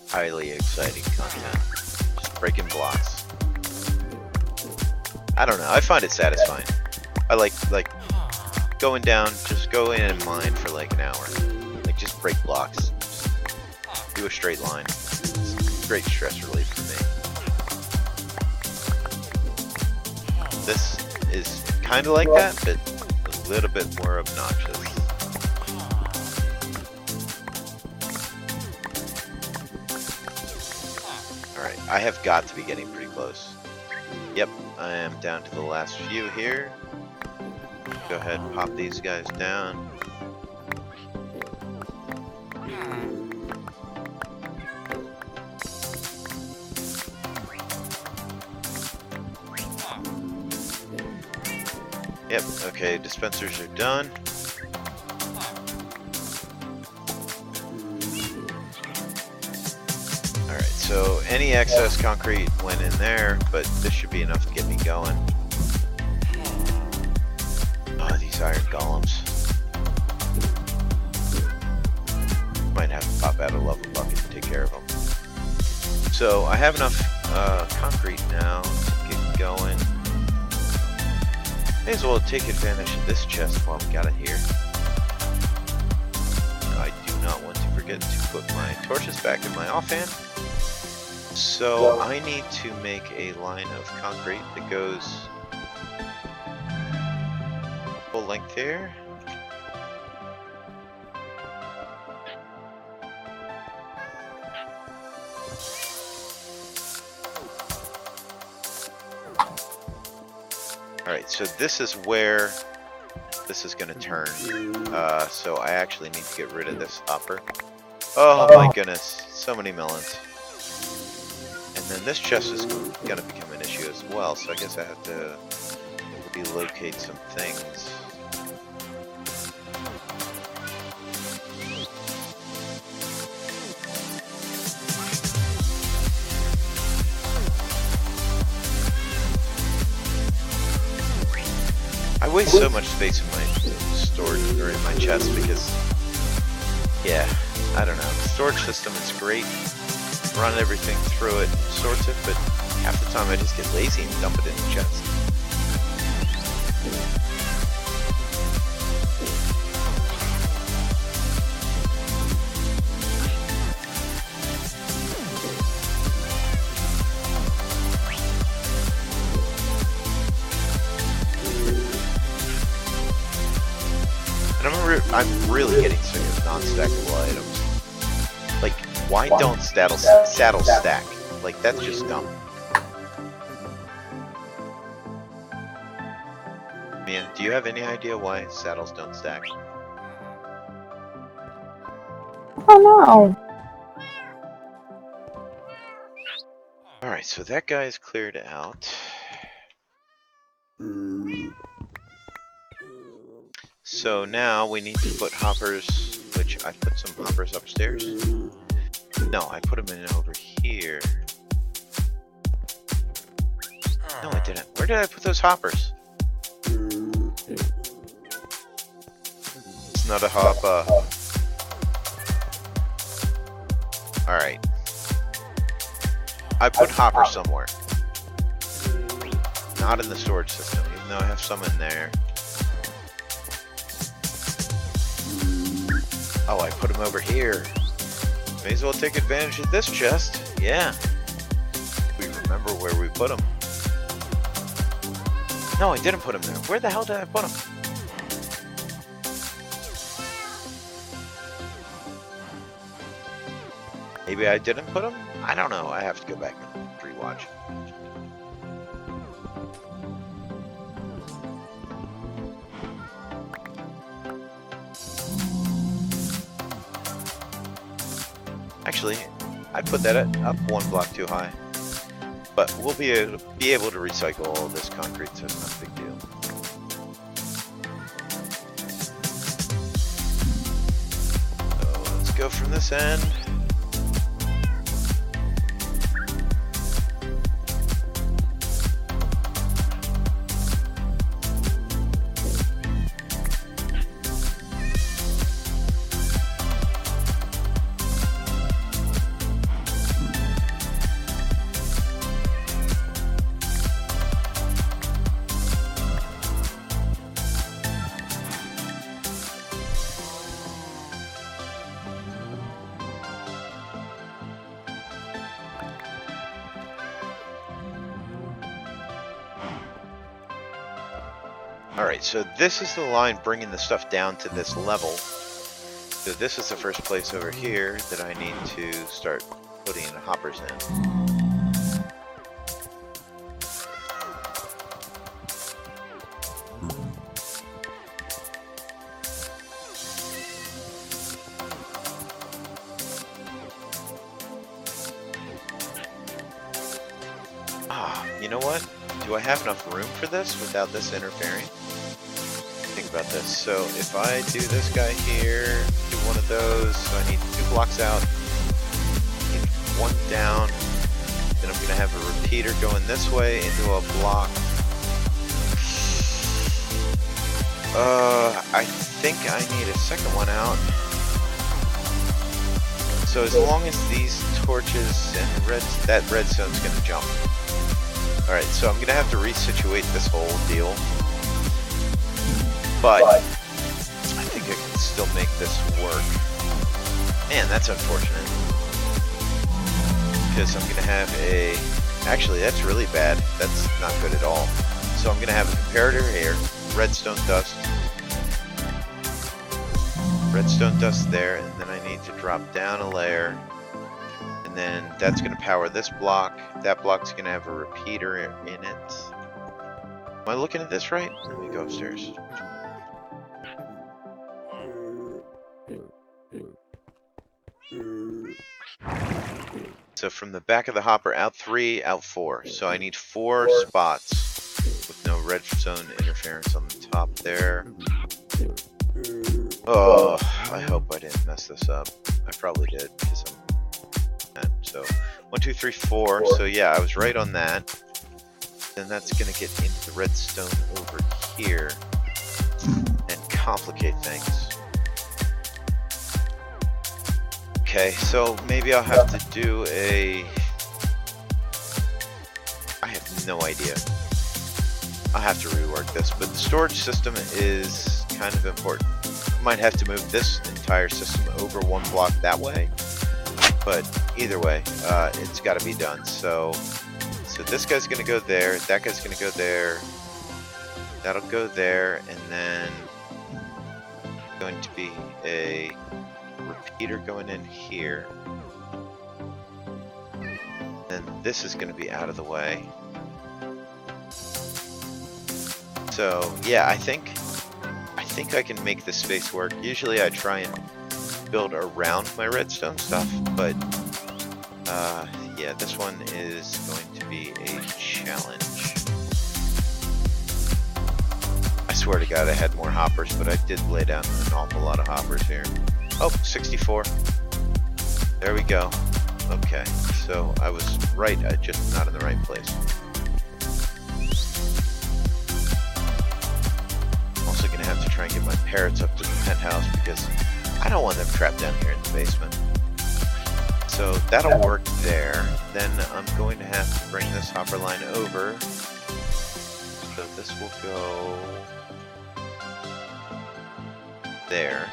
Highly exciting content. Just breaking blocks. I don't know, I find it satisfying. I like going down, just go in and mine for like an hour. Like, just break blocks. Just do a straight line. It's great stress relief for me. This is kind of like that, but a little bit more obnoxious. Alright, I have got to be getting pretty close. Yep, I am down to the last few here. Go ahead and pop these guys down. Yep, okay, dispensers are done. Alright, so any excess concrete went in there, but this should be enough to get me going. Oh, these iron golems. out a level bucket to take care of them. So I have enough concrete now to get going. May as well take advantage of this chest while we got it here. I do not want to forget to put my torches back in my offhand. So I need to make a line of concrete that goes full length here. Alright, so this is where this is going to turn. So I actually need to get rid of this hopper. Oh my goodness, so many melons. And then this chest is going to become an issue as well, so I guess I have to relocate some things. I waste so much space in my storage or in my chest because, yeah, I don't know. The storage system is great. Run everything through it, sorts it, but half the time I just get lazy and dump it in the chest. And I'm really getting sick of non-stackable items. Like, why don't saddles stack? Like, that's just dumb. Mia, do you have any idea why saddles don't stack?
Oh no.
Alright, so that guy is cleared out. So now we need to put hoppers, which I put some hoppers upstairs. No, I put them in over here. No, I didn't. Where did I put those hoppers? It's not a hopper. Alright. I put hoppers somewhere. Not in the storage system, even though I have some in there. Oh, I put them over here. May as well take advantage of this chest. Yeah. We remember where we put them. No, I didn't put them there. Where the hell did I put them? Maybe I didn't put them? I don't know. I have to go back and rewatch. Actually, I put that up one block too high. But we'll be able to recycle all this concrete, so it's not a big deal. So let's go from this end. Alright, so this is the line bringing the stuff down to this level. So this is the first place over here that I need to start putting hoppers in. You know what? Do I have enough room for this without this interfering? Think about this. So if I do this guy here, do one of those, so I need 2 blocks out, need 1 down, then I'm gonna have a repeater going this way into a block. I think I need a second one out. So as long as these torches and that redstone's going to jump. Alright, so I'm going to have to resituate this whole deal. But I think I can still make this work. Man, that's unfortunate. Because I'm going to have a... Actually, that's really bad. That's not good at all. So I'm going to have a comparator here. Redstone dust. Redstone dust there. And then I need to drop down a layer. And then that's going to power this block. That block's going to have a repeater in it. Am I looking at this right? Let me go upstairs. So from the back of the hopper, out 3, out 4. So I need 4 spots with no redstone interference on the top there. Oh, I hope I didn't mess this up. I probably did, because I'm... So 1, 2, 3, 4. So yeah, I was right on that. Then that's gonna get into the redstone over here and complicate things. Okay, so maybe I'll have to do a... I have no idea. I'll have to rework this, but the storage system is kind of important. Might have to move this entire system over 1 block that way, but either way, it's got to be done. So this guy's going to go there, that guy's going to go there, that'll go there, and then going to be a repeater going in here. Then this is going to be out of the way. So yeah, I think I can make this space work. Usually I try and build around my redstone stuff, but yeah, this one is going to be a challenge. I swear to God I had more hoppers, but I did lay down an awful lot of hoppers here. Oh, 64. There we go. Okay, so I was right, just not in the right place. I'm also going to have to try and get my parrots up to the penthouse because I don't want them trapped down here in the basement. So that'll work there. Then I'm going to have to bring this hopper line over. So this will go there.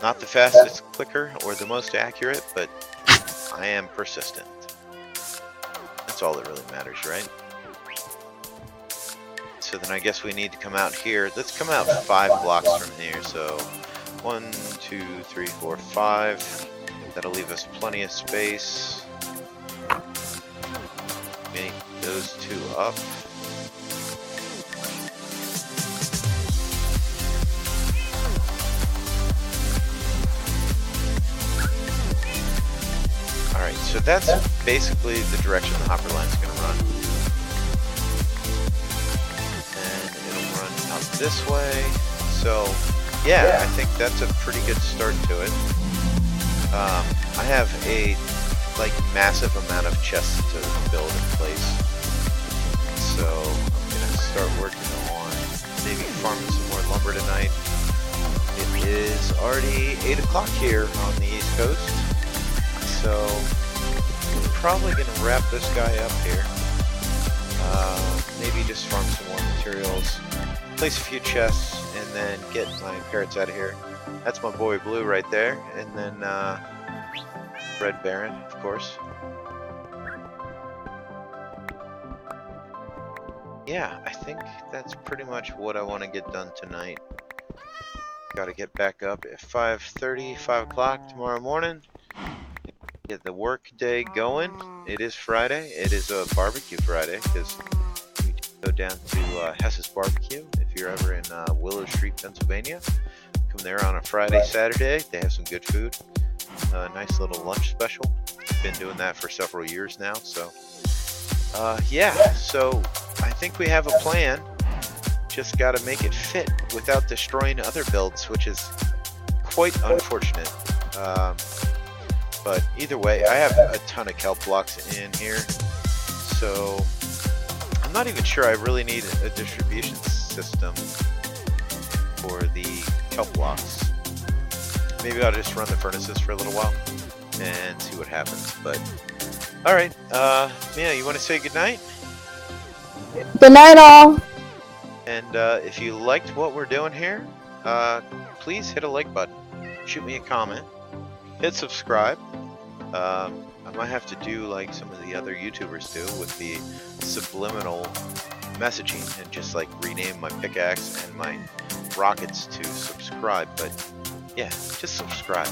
Not the fastest clicker or the most accurate, but I am persistent. That's all that really matters, right? So then I guess we need to come out here. Let's come out 5 blocks from here. So 1, 2, 3, 4, 5. That'll leave us plenty of space. Make those 2 up. Alright, so that's basically the direction the hopper line is going to run. And it'll run out this way. So, yeah, I think that's a pretty good start to it. I have a, massive amount of chests to build in place. So, I'm going to start working on maybe farming some more lumber tonight. It is already 8 o'clock here on the East Coast. So, I'm probably going to wrap this guy up here. Maybe just farm some more materials, place a few chests, and then get my parrots out of here. That's my boy Blue right there, and then Red Baron, of course. Yeah, I think that's pretty much what I want to get done tonight. Got to get back up at 5:30, 5 o'clock tomorrow morning. Get the work day going. It is Friday. It is a barbecue Friday because we go down to Hess's Barbecue. If you're ever in Willow Street, Pennsylvania, come there on a Friday, Saturday. They have some good food. Nice little lunch special. Been doing that for several years now. So, yeah. So I think we have a plan. Just got to make it fit without destroying other builds, which is quite unfortunate. But either way, I have a ton of kelp blocks in here, so I'm not even sure I really need a distribution system for the kelp blocks. Maybe I'll just run the furnaces for a little while and see what happens. But alright, Mia, you want to say goodnight?
Good night, all.
And if you liked what we're doing here, please hit a like button, shoot me a comment, hit subscribe. I might have to do like some of the other YouTubers do with the subliminal messaging and just like rename my pickaxe and my rockets to subscribe. But yeah, just subscribe.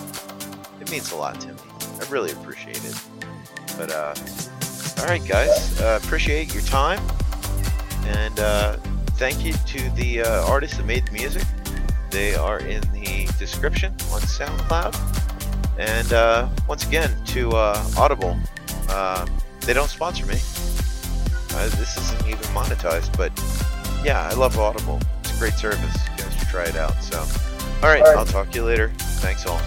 It means a lot to me. I really appreciate it. But alright guys, appreciate your time, and thank you to the artists that made the music. They are in the description on SoundCloud. And once again, to Audible, they don't sponsor me. This isn't even monetized, but yeah, I love Audible. It's a great service. You guys should try it out. So, alright, I'll talk to you later. Thanks all.